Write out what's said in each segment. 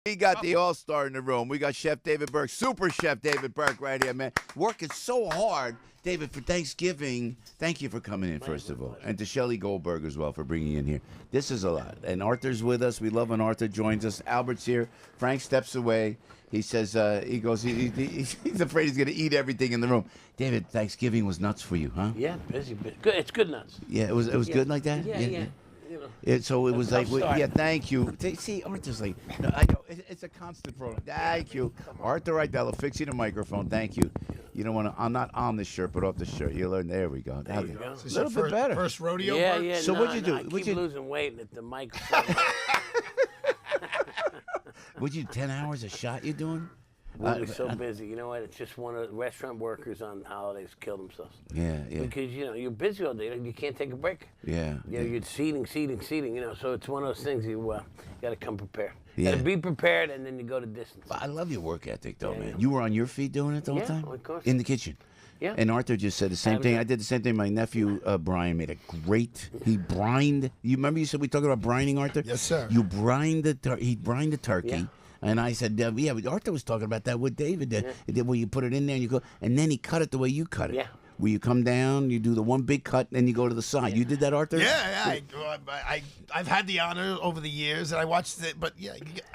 We got the all-star in the room. We got Chef David Burke, Super Chef David Burke right here, man. Working so hard. David, for Thanksgiving, thank you for coming in, first of all. And to Shelley Goldberg as well for bringing you in here. This is a lot. And Arthur's with us. We love when Arthur joins us. Albert's here. Frank steps away. He says, he's afraid he's going to eat everything in the room. David, Thanksgiving was nuts for you, huh? Yeah, busy. Good. It's good nuts. Yeah, it was good like that? Yeah. So it was like, start. Thank you. See, Arthur's like, no, I know, it's a constant program. Thank you. Arthur Idella, fixing the microphone. Thank you. You don't want to, I'm not on the shirt, but off the shirt. You learn, there we go. There you go. A little bit better. First rodeo? Yeah. So what'd you do? I keep losing weight at the microphone. What'd you, 10 hours a shot you doing? We're so busy. You know what? It's just one of the restaurant workers on holidays kill themselves. Yeah. Because, you're busy all day. You can't take a break. Yeah. You're seating. So it's one of those things you got to come prepared. Yeah. Got to be prepared, and then you go to distance. I love your work ethic, though, man. Yeah. You were on your feet doing it the whole time? Of course. In the kitchen? Yeah. And Arthur just said the same thing. I did the same thing. My nephew, Brian, made a great, he brined. You remember you said we talked about brining, Arthur? Yes, sir. You brined he brined the turkey. Yeah. And I said, yeah, but Arthur was talking about that with David. Where you put it in there and you go, and then he cut it the way you cut it. Yeah. Where you come down, you do the one big cut, and then you go to the side. You did that, Arthur? Yeah. I've had the honor over the years, and I watched it. But yeah,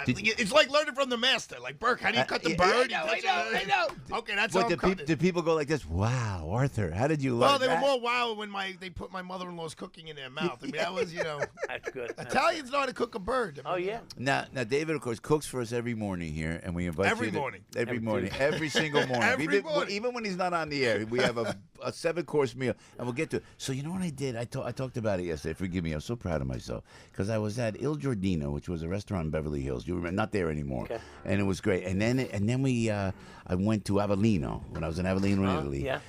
it's like learning from the master. Like Burke, how do you cut the bird? I know. Okay, that's how I'm cutting. Did people go like this? Wow, Arthur, how did you learn Well, they that? were more wow when they put my mother-in-law's cooking in their mouth. I mean, that was, That's good. Italians know how to cook a bird. Oh, yeah. Now, David, of course, cooks for us every morning here, and we invite Every you to, morning. every single morning. Every morning. Even when he's not on the air, we have a 7-course meal, and we'll get to it. So you know what I did? I talked about it yesterday. Forgive me. I'm so proud of myself because I was at Il Giardino, which was a restaurant in Beverly Hills. You remember? Not there anymore. Okay. And it was great. And then we I went to Avellino when I was in Avellino, Italy. Yeah.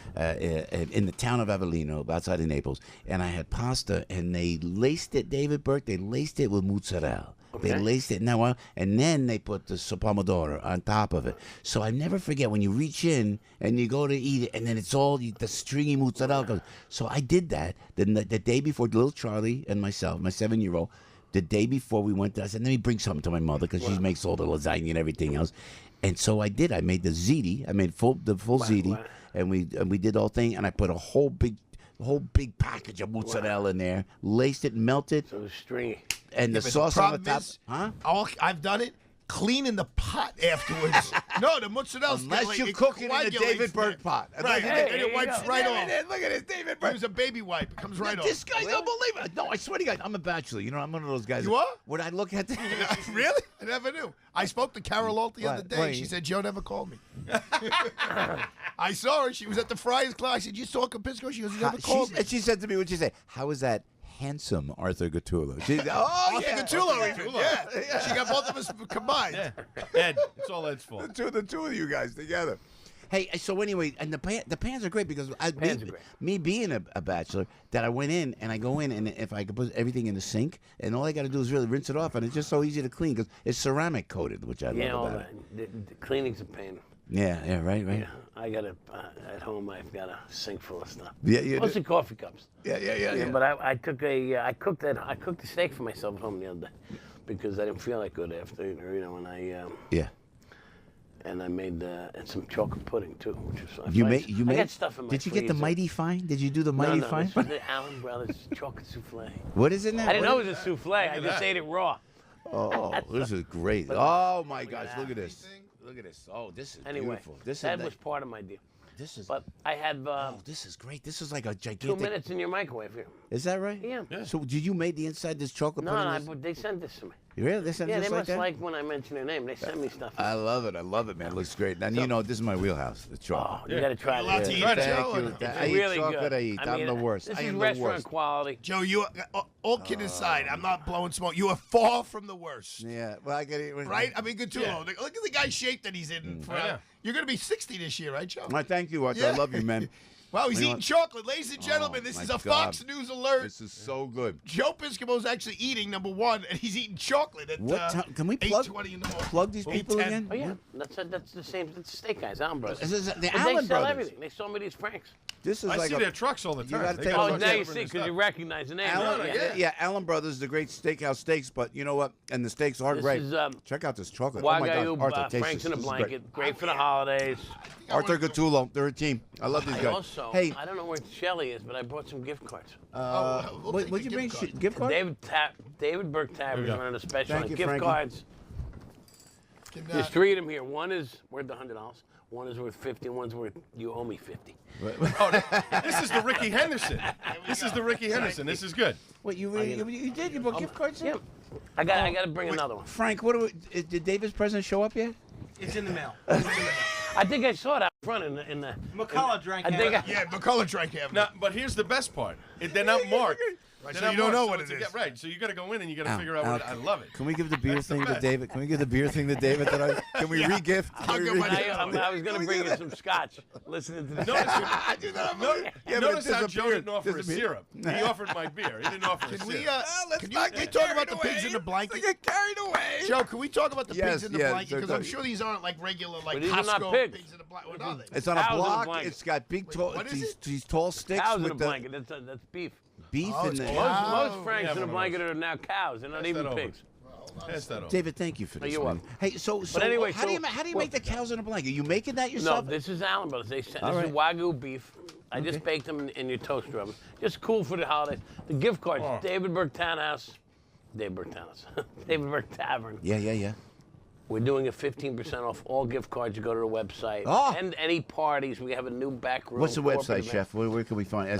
In the town of Avellino, outside of Naples, and I had pasta, and they laced it, David Burke. They laced it with mozzarella. Okay. They laced it and then they put the pomodoro on top of it. So I never forget when you reach in and you go to eat it, and then it's all the stringy mozzarella goes. So I did that the day before. Little Charlie and myself, my 7-year-old, the day before we went. I said, let me bring something to my mother because she makes all the lasagna and everything else. And so I did. I made the ziti. I made the full ziti, and we did the whole thing. And I put a whole big package of mozzarella in there, laced it, melted. So it's stringy. And the sauce on the top. I've done it. Cleaning the pot afterwards. No, the mozzarella. Unless you cook it in a David Burke pot. Right, and it wipes right off. Look at this, David Burke. Use a baby wipe. It comes right off. This guy's unbelievable. No, I swear to God, I'm a bachelor. I'm one of those guys. You are? When I look at the... Really? I never knew. I spoke to Carol Alt the other day. She said, Joe never called me. I saw her. She was at the Friars Club. I said, you saw Piscopo? She goes, you never called me. And she said to me, what'd she say? How is that handsome Arthur Gattulo? Arthur Gattulo. Yeah. She got both of us combined. Yeah. Ed, it's all Ed's fault. The two of you guys together. Hey, so anyway, and the pans are great because me being a bachelor, that I went in and I go in, and if I could put everything in the sink, and all I got to do is really rinse it off, and it's just so easy to clean because it's ceramic coated, which I love about it. The cleaning's a pain. Yeah, right. Yeah, I got at home. I've got a sink full of stuff. Yeah. Mostly coffee cups. Yeah. But I cooked the steak for myself at home the other day because I didn't feel like good after, when I And I made some chocolate pudding too, which is fun. You made. I got stuff in my Did you get the freezer. Mighty Fine? Did you do the Mighty Fine? This was the Allen Brothers chocolate souffle. What is in there? I didn't know it was a souffle. I just ate it raw. Oh, this is great. Oh my gosh, look at this. Look at this. Oh, this is beautiful. That was part of my deal. This is. But I had. Oh, this is great. This is like a gigantic. 2 minutes in your microwave here. Is that right? Yeah. So did you make the inside this chocolate pudding? No, they sent this to me. Really? They sent Yeah, this they like must that? like when I mention their name. They send me stuff. I love it, man. It looks great. And this is my wheelhouse, the chocolate. Oh, you got to try Allowed it. to eat Thank it, Joe? you. It's I eat really chocolate, good. I eat. I'm the worst. This I is am the restaurant worst. quality. Joe, all kidding aside, I'm not blowing smoke. You are far from the worst. Yeah, well, I got it. Right? I mean, Gattulo. Look at the guy's shape that he's in. You're going to be 60 this year, right, Joe? Well, thank you, Arthur. I love you, man. Wow, he's eating chocolate. Ladies and gentlemen, this is a Fox News alert. This is so good. Joe Piscopo's actually eating, number one, and he's eating chocolate at Can we 8:20 in the morning. plug these people again? Oh, yeah. That's the same. That's the steak guys, Allen Brothers. This is the But Allen they sell Brothers. everything. They sold me these Franks. This is I like see their trucks all the time. gotta They take got a Oh, look now at you everything see, and because you stuff. recognize the name. Allen Brothers, the great steakhouse steaks, but you know what? And the steaks are This great. is, Check out this chocolate. Oh my Wagyu, God, Arthur, taste Franks this. in a This is blanket. Great for the holidays. Arthur Gattulo, they're a team. I love these I guys. also, Hey, I don't know where Shelly is, but I brought some gift cards. what'd you bring? Gift card? David Burke Tavern is running a special Thank on you, gift Frankie. cards. There's 3 of them here. One is worth $100. One is worth 50. One's worth you owe me 50. This is the Ricky Henderson. This is the Ricky Henderson. This is good. What you did? You bought gift cards? Yeah. I got to bring another one. Frank, did David's present show up yet? It's in the mail. I think I saw it out front in the. McCullough drank I think it. Yeah, McCullough drank half. Now, but here's the best part. They're not marked. Right, They're so not you don't know marked, what so it it's is. Right, so you got to go in and you got to figure out what I love it. Can we give the beer That's the thing to best. David? Can we give the beer thing to David? Can we re-gift? I'll give my I was going to bring you some scotch. Listening to the. Notice, Yeah, but notice it how Joe didn't offer a disappeared. syrup. He offered my beer. He didn't offer a Can we, syrup. can we talk about the pigs in the blanket? Get carried away. Joe, can we talk about the pigs in the blanket? so Because I'm sure these aren't like regular, like But these are not Costco pigs. pigs in the blanket. What are they? It's on a Cows in a block. blanket. It's got big, tall, what is these tall sticks Cows in with a the blanket. That's beef. beef Oh, in it's there. cows. Most Franks in a blanket are now cows. They're not Pass even that over. pigs. Pass that over. David, thank you for this. you're man. welcome. Hey, so anyway, how do you make the cows in a blanket? You making that No, yourself? this is Allen Brothers. This is right. Wagyu beef. I just baked them in your toaster oven. Just cool for the holidays. The gift cards, David Burke Townhouse. David Burke Townhouse. David Burke Tavern. Yeah. We're doing a 15% off all gift cards. You go to the website. Oh. And any parties. We have a new back room. What's the corporate website, event. Chef? Where can we find it?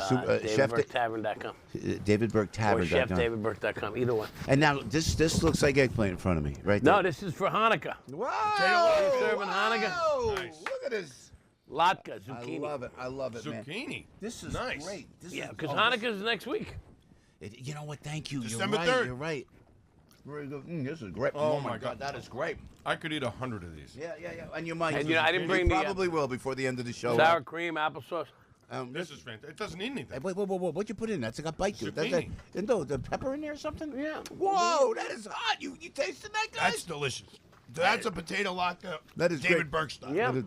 Chef DavidBurkeTavern.com. DavidBurkeTavern.com. Or ChefDavidBurke.com. Either one. And now this looks like eggplant in front of me, right there. No, this is for Hanukkah. Wow! You serving Hanukkah? Nice. Look at this. Latke, zucchini. I love it, man. Zucchini. This is Nice. great. This Yeah, is- because oh, Hanukkah is next week. You know what? Thank you. December you're right. 3rd. You're right. Very good. This is great. Oh, my my God, God. that is great. I could eat 100 of these. Yeah. And you might. And, I didn't bring you the probably will before the end of the show. sour cream, applesauce. This is fantastic. It doesn't need anything. Wait. What'd you put in? That's like a bite to it. Zucchini. No, the pepper in there or something? Yeah. Whoa, that is hot. You tasted that, guys? That's delicious. That's a potato latke. That is David great. Burke style. Yeah.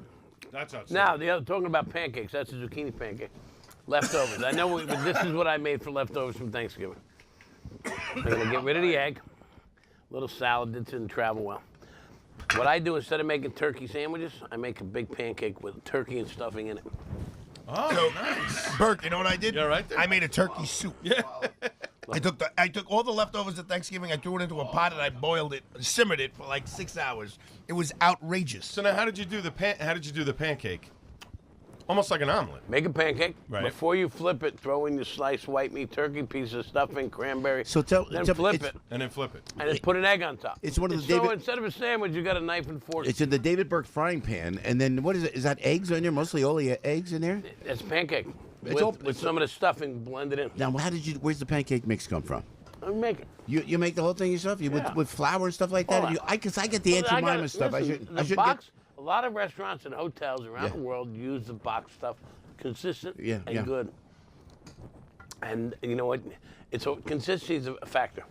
That's outside. Now, talking about pancakes, that's a zucchini pancake. Leftovers. I know this is what I made for leftovers from Thanksgiving. I'm going to get rid of the egg. Little salad that didn't travel well. What I do, instead of making turkey sandwiches, I make a big pancake with turkey and stuffing in it. Oh, nice. Burke, you know what I did? You all right there? I made a turkey soup. Yeah. I took all the leftovers at Thanksgiving, I threw it into a pot, and I boiled it, simmered it for like 6 hours. It was outrageous. So now, how did you do the pancake? Almost like an omelet. Make a pancake. Right. Before you flip it, throw in your sliced white meat, turkey pieces, stuffing, cranberry. So then flip it's- it, And then flip it. and then put an egg on top. It's one of the So David- instead of a sandwich, you got a knife and fork. It's in the David Burke frying pan, and then what is it? Is that eggs in there? Mostly only eggs in there. It's pancake It's with some of the stuffing blended in. Now, where's the pancake mix come from? I make it. You make the whole thing yourself? Yeah. With flour and stuff like that? Oh, Because I get the Aunt I gotta- Jemima stuff. listen, I the should box. A lot of restaurants and hotels around Yeah. the world use the box stuff, consistent Yeah, and yeah. good. And you know what? Consistency is a factor.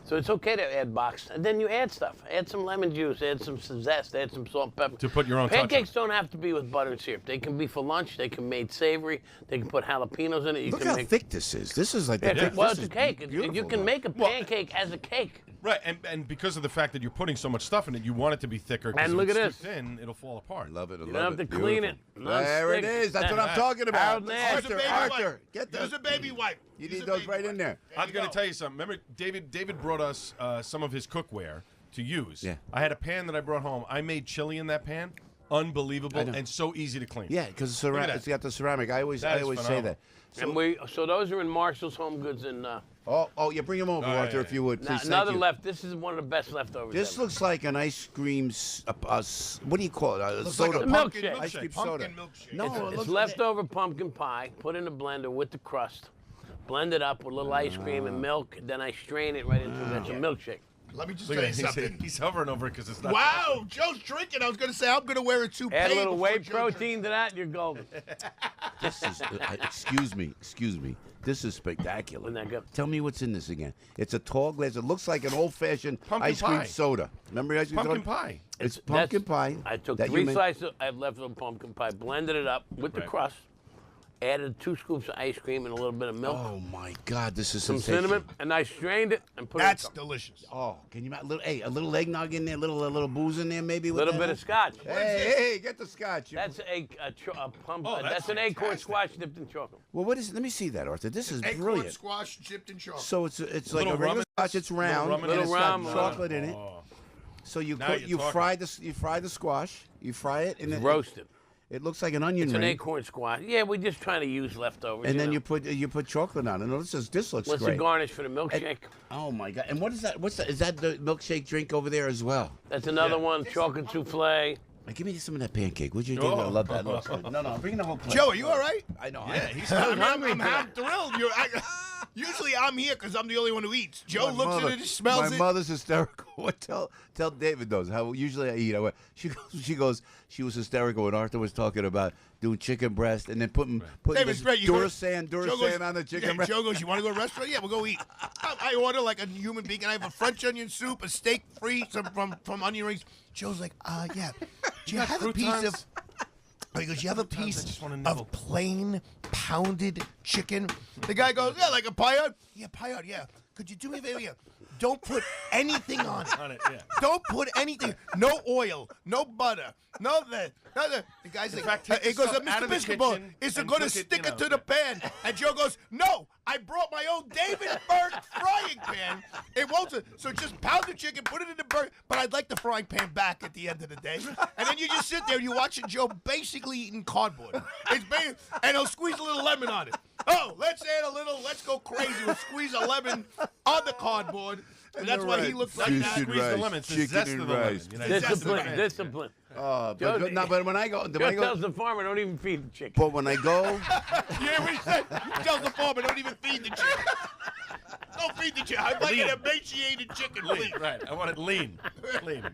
So it's okay to add box, and then you add stuff. Add some lemon juice, add some zest, add some salt and pepper. To put your own touch on it. Pancakes don't have to be with butter and syrup. They can be for lunch. They can be made savory. They can put jalapenos in it. You Look can how make. thick this is. This is like the thick. Well, this it's a is cake. You beautiful, can though. make a pancake as a cake. Right, and because of the fact that you're putting so much stuff in it, you want it to be thicker. 'Cause And if look it's at too this. thin, it'll fall apart. Love it. I You love don't have to clean it. Beautiful. There it is. That's what I'm talking about. Harold Nash. Here's a baby Arthur, wipe. get Here's those. a baby wipe. You Here's need a those baby right wipe. in there. There I'm you going go. to tell you something. Remember, David brought us some of his cookware to use. Yeah. I had a pan that I brought home. I made chili in that pan. Unbelievable and so easy to clean. Yeah, because Look at it's got the ceramic. I always That is say phenomenal. that. And so those are in Marshall's Home Goods in. You bring them over, Arthur, if you would. Please, thank Another you. left. This is one of the best leftovers. This ever. looks like an ice cream. What do you call it? Looks soda. like a Milkshake. pumpkin Ice cream soda. Pumpkin milkshake. No, it It's looks leftover pumpkin pie. Put in a blender with the crust. Blend it up with a little ice cream and milk. Then I strain it right into it. It's a milkshake. Let me just Look tell at you him. something. He's hovering over it because it's not. Wow, Joe's drinking. I was going to say I'm going to wear a toupee. Add a little before whey Joe drinks. protein to that, you're golden. This is. Excuse me. This is spectacular. Isn't that good? Tell me what's in this again. It's a tall glass. It looks like an old-fashioned Pumpkin ice cream pie. soda. Remember ice cream Pumpkin soda? pie. It's pumpkin pie. I took that 3 you make- slices of leftover pumpkin pie, blended it up with the crust, added 2 scoops of ice cream and a little bit of milk, Oh my God, this is some sensational. cinnamon, and I strained it and put That's it in delicious. Oh, can you a little eggnog in there, a little booze in there, maybe. a little bit of scotch. Hey, get the scotch. That's a pumpkin. that's That's an acorn fantastic. squash dipped in chocolate. Well, what is it? Let me see that, Arthur. This is Acorn brilliant. squash dipped in chocolate. So it's like Little a regular rum in scotch. this? It's round. Little rum in and this? it's got Little rum, chocolate in it. So you Now cook, you're you talking. fry the squash. You fry it and then Roasted. it looks like an onion It's an ring. acorn squash. Yeah, we're just trying to use leftovers. And then know. you put chocolate on it. No, this looks What's the great. garnish for the milkshake? Oh my God! And what is that? What's that? Is that the milkshake drink over there as well? That's another one. Chocolate souffle. Give me some of that pancake, would you? David? I love that. Looks good. No, I'm bringing the whole plate. Joe, are you all right? I know. Yeah, he's I'm hungry. thrilled. Usually I'm here because I'm the only one who eats. Joe My looks mother- at it, smells my it. mother's hysterical. Tell David knows how usually I eat. She was hysterical when Arthur was talking about doing chicken breast and then putting David's this great. You go- Durasan Joe goes- on the chicken yeah, breast. Joe goes, you want to go to a restaurant? Yeah, we'll go eat. I order like a human being, and I have a French onion soup, a steak free, some from onion rings. Joe's like, yeah. Do you got have a piece of... croutons? Oh, he goes, you have a Croutons, I piece just wanna nibble. of plain pounded chicken? The guy goes, yeah, like a paillard? Yeah, paillard, yeah. Could you do me a favor? Yeah. Don't put anything on it. On it, yeah. Don't put anything. No oil, no butter, no that. The guy's like, fact, take it the goes, stuff out Mr. of the Piscopo, kitchen is it and going to cook it, stick you it know, to the pan? And Joe goes, no, I brought my own David Burke frying pan. It won't. So just pound the chicken, put it in the Burke, but I'd like the frying pan back at the end of the day. And then you just sit there, you watching Joe basically eating cardboard. And he'll squeeze a little lemon on it. Oh, let's go crazy. We'll squeeze a lemon on the cardboard. And that's why he looks like Juice that. and Squeeze the rice, lemon. It's the chicken zest and of the lemon. rice. You know, Discipline. zest. Discipline. But Joe- when I go, Joe tells the farmer, don't even feed the chicken. but when I go, Yeah, what he said. He tells the farmer, don't even feed the chicken. Don't feed the chicken. I'd like an emaciated chicken, please. Right. I want it lean. Lean.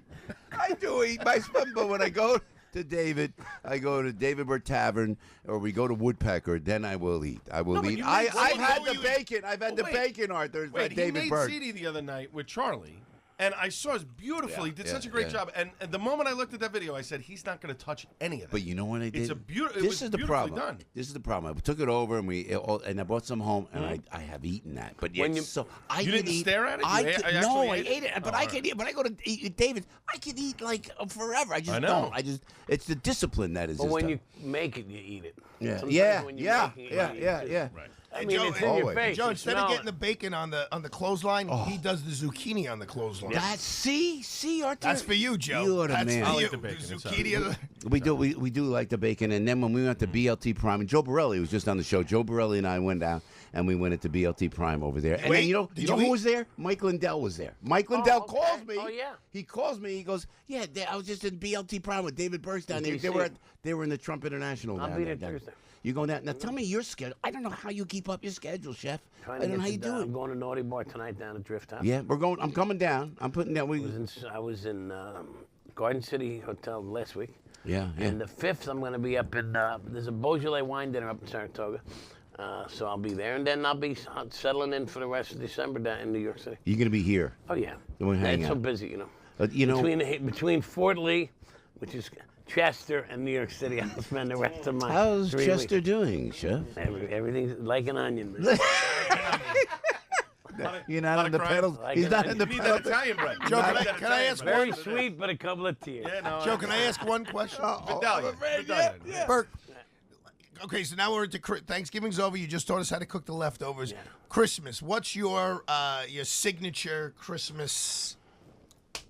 I do eat my stuff, but when I go to David, I go to David Burke Tavern, or we go to Woodpecker, then I will eat. I will but eat. you I've made- had what the will you eat? bacon. I've had Oh, the wait. bacon, Arthur. It's by Wait, he David made Burke. CD the other night with Charlie, and I saw it's beautiful. He did Yeah, such a great yeah. job. And the moment I looked at that video, I said, he's not going to touch any of it. But you know what I did? It's a beautiful. This is the problem. Done. This is the problem. I took it over and I brought some home, and I have eaten that. But When yet, you- I You can didn't eat, stare at it? I You ate- could- I no, actually I ate ate it? it. But Oh, I all can eat. When I go to eat with David, I can eat like forever. I just I know. don't. It's the discipline that is. But just when tough. you make it, you eat it. yeah, Sometimes yeah, when you're yeah, making it, yeah, you eat yeah, it. yeah. Right. I Hey, mean, Joe, it's in your always. face. Joe, you instead of smell getting it. the bacon on the clothesline, he does the zucchini on the clothesline. That see, Arthur. That's for you, Joe. You're the That's man. for I like you. the bacon, it's zucchini. We do like the bacon, and then when we went to BLT Prime, and Joe Borelli was just on the show. Joe Borelli and I went down, and we went into BLT Prime over there. And Wait, then you know did who you eat? was there? Mike Lindell was there. Mike Lindell okay. calls me. Oh, yeah. He calls me. He goes, "Yeah, I was just in BLT Prime with David Burke down there. DC. They were in the Trump International. I'll down be there, there down Thursday. You going down? Now tell me your schedule. I don't know how you keep up your schedule, Chef. I Trying don't to know how get you to do I'm it. going to Naughty Bar tonight down at Drift House. Yeah, we're going. I'm coming down. I'm putting down. I was in Garden City Hotel last week. Yeah, yeah. And the 5th, I'm going to be up in, there's a Beaujolais wine dinner up in Saratoga. So I'll be there. And then I'll be settling in for the rest of December down in New York City. You're gonna be here. Oh, yeah. Then we'll hang It's so out. busy, you know. You know. Between Fort Lee, which is Chester, and New York City, I'll spend the rest of my How's 3 Chester weeks. doing, Chef? Everything's like an onion. Man. You're not Lot on of the crying. pedals. Like He's it. not in the You need pedals. that Italian bread. Joe, You can need I- that can I Italian ask bread. Very sweet, but a couple of tears. Yeah, no. Joe, can I ask one question? Medallion. Medallion. yeah. Burke. Okay, so now we're into Thanksgiving's over. You just taught us how to cook the leftovers. Christmas. What's your signature Christmas?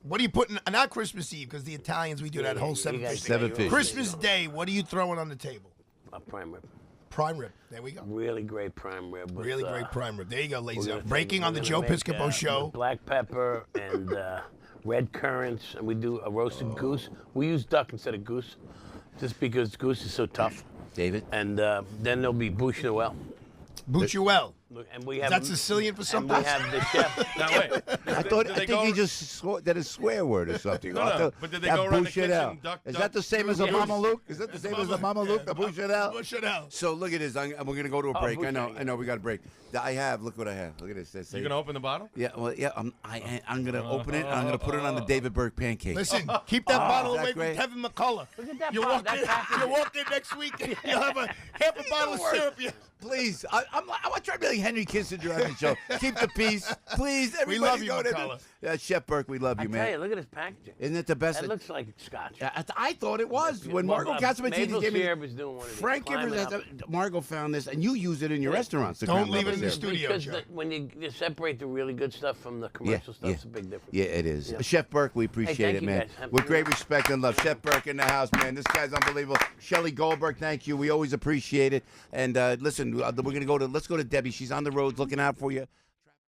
What are you putting? Not Christmas Eve, because the Italians we do that whole you seven guys fish. think Seven fish. Christmas Day. What are you throwing on the table? A prime rib. Prime rib. There we go. Really great prime rib. With, Really great prime rib. There you go, we're ladies. gonna Breaking take- on the we're Joe gonna make, Piscopo show. Black pepper and red currants, and we do a roasted goose. We use duck instead of goose, just because goose is so tough. David. And then there'll be bouche Noel. Bucciuel. Look, and we have That's Sicilian for and something. we have the chef. Now wait. I think he just that is swear word or something. No, but did they go around the kitchen, duck, Is duck, that the same as a yes. Mama Luke? Is that the same as a Mama Luke? A bouchardelle? Bouchardelle. So look at this. We're gonna go to a break. I know. bouchardelle. We got a break. Look what I have. Look at this. You gonna open the bottle? Yeah. Well, yeah. I'm gonna open it. And I'm gonna put it on the David Burke pancake. Listen, keep that bottle is that away great? from Kevin McCullough. Look at that You bottle, walk that in. package. You walk in next week. You'll have half a bottle of syrup. Please, I want to try to be like Henry Kissinger on the show. Keep the peace, please. Everybody love you, go to McCullough. Yeah, Chef Burke, we love I you, tell man. you, look at this packaging. Isn't it the best? That looks like scotch. I thought it was when Margot Casamatini Maple gave me. syrup is doing one of these. Frank Climb Givers, it up. Margot found this, and you use it in your restaurants. the Don't ground leave it maple in the syrup. studio, Because Joe. when you separate the really good stuff from the commercial stuff, it's a big difference. Yeah, it is. Yeah. Chef Burke, we appreciate thank it, you, man. guys. Have With a great good night. respect and love. Chef Burke in the house, man. This guy's unbelievable. Shelley Goldberg, thank you. We always appreciate it. And listen, we're gonna let's go to Debbie. She's on the road looking out for you.